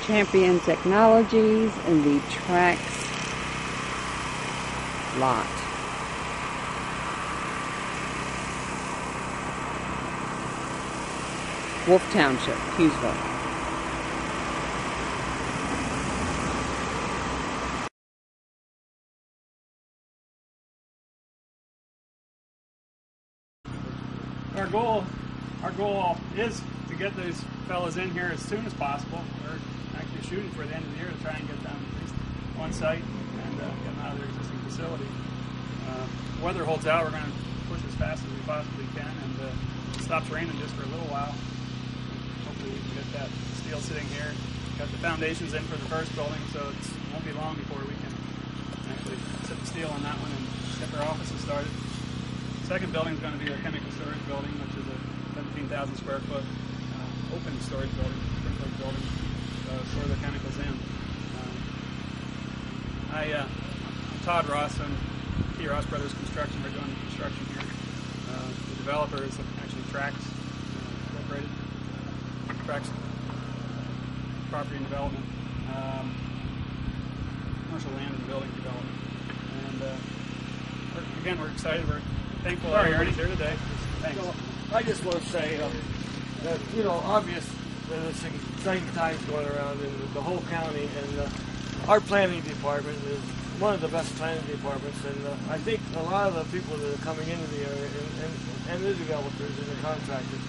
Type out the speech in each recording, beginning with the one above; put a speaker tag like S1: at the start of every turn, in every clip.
S1: Champion Technologies in the Trax lot. Township, Hughesville.
S2: Our goal is to get those fellas in here as soon as possible. We're actually shooting for the end of the year to try and get them at least on site and get them out of their existing facility. Weather holds out, we're going to push as fast as we possibly can, and it stops raining just for a little while. Hopefully we can get that steel sitting here. Got the foundations in for the first building, so it won't be long before we can actually set the steel on that one and get our offices started. The second building is going to be a chemical storage building, which is a 17,000 square foot open storage building, sprinkled building, store the chemicals in. I'm Todd Ross, and T. Ross Brothers Construction. We're doing the construction here. The developer is actually Trax Incorporated. Trax Property and Development, commercial land and building development. And we're excited. We're thankful everybody's here today. Thanks.
S3: So, I just want to say that, obvious there's exciting times going around in the whole county, and our planning department is one of the best planning departments, and I think a lot of the people that are coming into the area and the developers and the contractors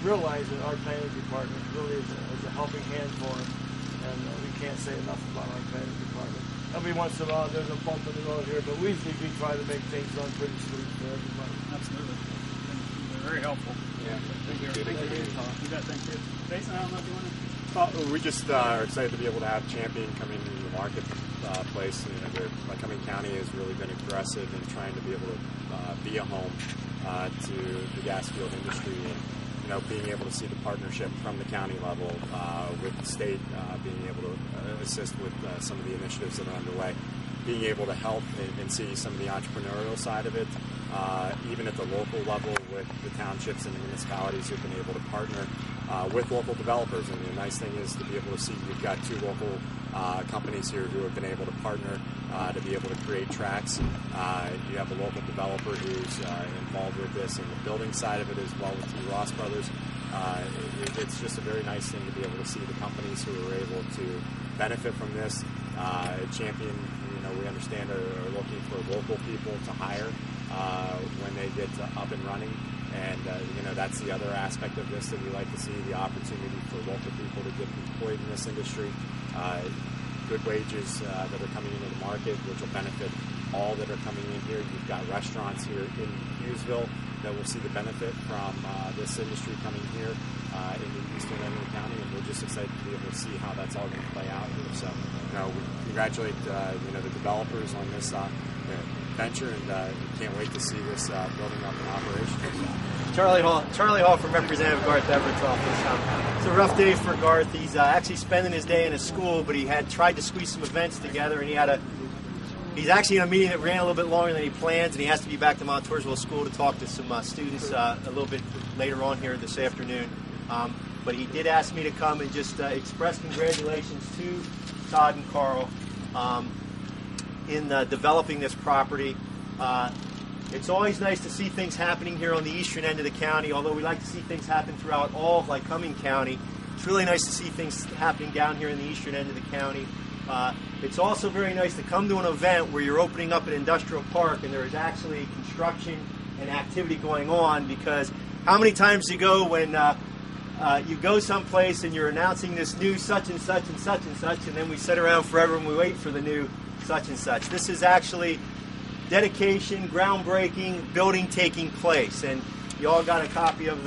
S3: realize that our planning department really is a helping hand for them, and we can't say enough about our planning department. Every once in a while there's a bump in the road here, but usually we try to make things run pretty smooth for everybody.
S2: Absolutely. They're very helpful.
S3: Yeah.
S2: Thank you. Thank you. Jason, I don't know if you want to...
S4: Well, we just are excited to be able to have Champion come into the marketplace. Lycoming County has really been aggressive in trying to be able to be a home to the gas field industry, and being able to see the partnership from the county level with the state, being able to assist with some of the initiatives that are underway, being able to help and see some of the entrepreneurial side of it, even at the local level with the townships and the municipalities who've been able to partner with local developers. And the nice thing is to be able to see you've got two local companies here who have been able to partner to be able to create Trax. You have a local developer who's involved with this in the building side of it as well with T. Ross Brothers. It's just a very nice thing to be able to see the companies who are able to benefit from this. Champion, we understand are looking for local people to hire when they get up and running. And, that's the other aspect of this that we like to see, the opportunity for local people to get employed in this industry. Good wages that are coming into the market, which will benefit all that are coming in here. You've got restaurants here in Hughesville that will see the benefit from this industry coming here in the eastern end of the county, and we're just excited to be able to see how that's all going to play out here. So, we congratulate the developers on this venture, and can't wait to see this building up in operation.
S5: Charlie Hall from Representative Garth Everett's office. It's a rough day for Garth. He's actually spending his day in a school, but he had tried to squeeze some events together, and he's actually in a meeting that ran a little bit longer than he planned, and he has to be back to Montoursville School to talk to some students a little bit later on here this afternoon. But he did ask me to come and just express congratulations to Todd and Carl in developing this property. It's always nice to see things happening here on the eastern end of the county, although we like to see things happen throughout all of Lycoming County. It's really nice to see things happening down here in the eastern end of the county. It's also very nice to come to an event where you're opening up an industrial park and there is actually construction and activity going on, because how many times you go when you go someplace and you're announcing this new such and such and such and such, and then we sit around forever and we wait for the new such and such. This is actually dedication, groundbreaking, building taking place, and you all got a copy of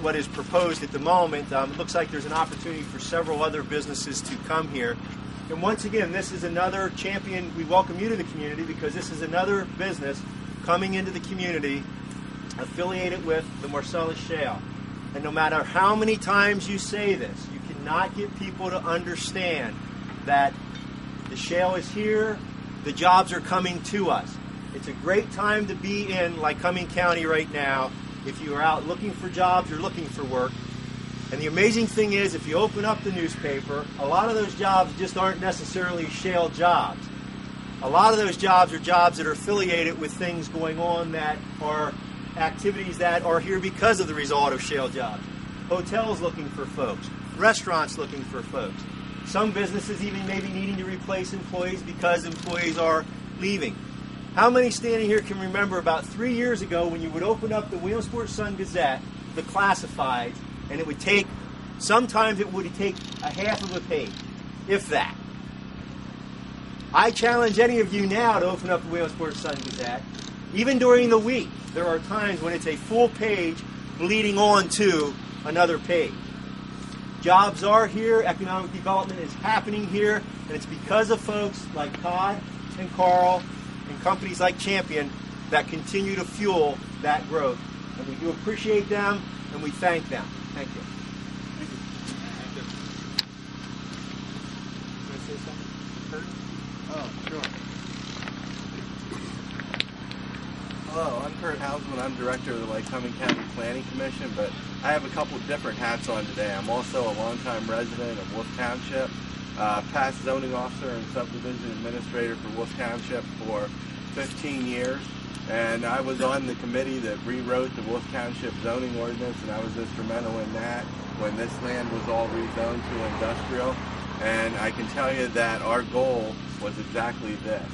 S5: what is proposed at the moment. It looks like there's an opportunity for several other businesses to come here. And once again, this is another Champion. We welcome you to the community because this is another business coming into the community affiliated with the Marcellus Shale. And no matter how many times you say this, you cannot get people to understand that the shale is here, the jobs are coming to us. It's a great time to be in Lycoming County right now. If you are out looking for jobs or looking for work, And the amazing thing is, if you open up the newspaper, a lot of those jobs just aren't necessarily shale jobs. A lot of those jobs are jobs that are affiliated with things going on that are activities that are here because of the result of shale jobs. Hotels looking for folks, restaurants looking for folks. Some businesses even maybe needing to replace employees because employees are leaving. How many standing here can remember about 3 years ago when you would open up the Williamsport Sun-Gazette, the classifieds, and it would take, sometimes it would take a half of a page, if that. I challenge any of you now to open up the Williamsport Sun-Gazette. Even during the week, there are times when it's a full page leading on to another page. Jobs are here, economic development is happening here, and it's because of folks like Todd and Carl and companies like Champion that continue to fuel that growth. And we do appreciate them, and we thank them. Thank you.
S2: Thank you. Can I say something? Kurt?
S6: Oh, sure. Hello, I'm Kurt Hughesville. I'm director of the Lycoming County Planning Commission, but I have a couple different hats on today. I'm also a longtime resident of Wolf Township, past zoning officer and subdivision administrator for Wolf Township for 15 years. And I was on the committee that rewrote the Wolf Township zoning ordinance, and I was instrumental in that when this land was all rezoned to industrial. And I can tell you that our goal was exactly this.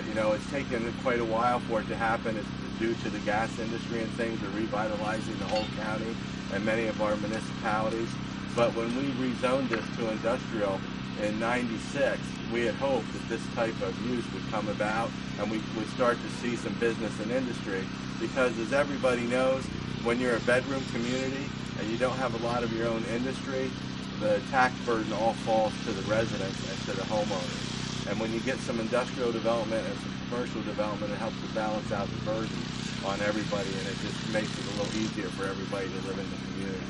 S6: You know, it's taken quite a while for it to happen. It's due to the gas industry and things are revitalizing the whole county and many of our municipalities. But when we rezoned this to industrial in '96, we had hoped that this type of use would come about and we would start to see some business and industry. Because as everybody knows, when you're a bedroom community and you don't have a lot of your own industry, the tax burden all falls to the residents and to the homeowners. And when you get some industrial development and some commercial development, it helps to balance out the burden on everybody, and it just makes it a little easier for everybody to live in the community.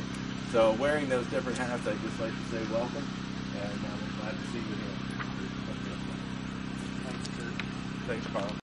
S6: So wearing those different hats, I'd just like to say welcome, and I'm glad to see you here.
S2: Thanks, Kurt.
S6: Thanks, Carl.